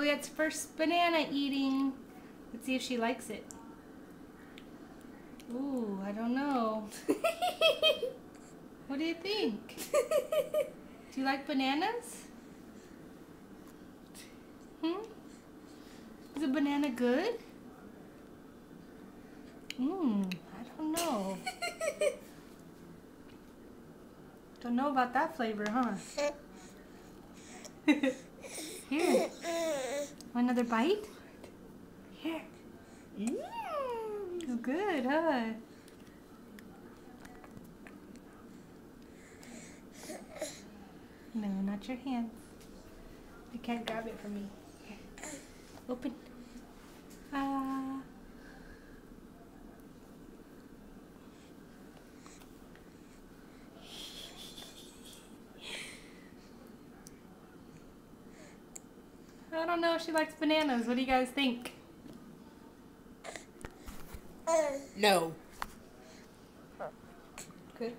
Juliet's first banana eating. Let's see if she likes it. Ooh, I don't know. What do you think? Do you like bananas? Is a banana good? I don't know. Don't know about that flavor, huh? Here. Want another bite? Here. It's good, huh? No, not your hands. You can't grab it from me. Here. Open. I don't know if she likes bananas. What do you guys think? No. Good.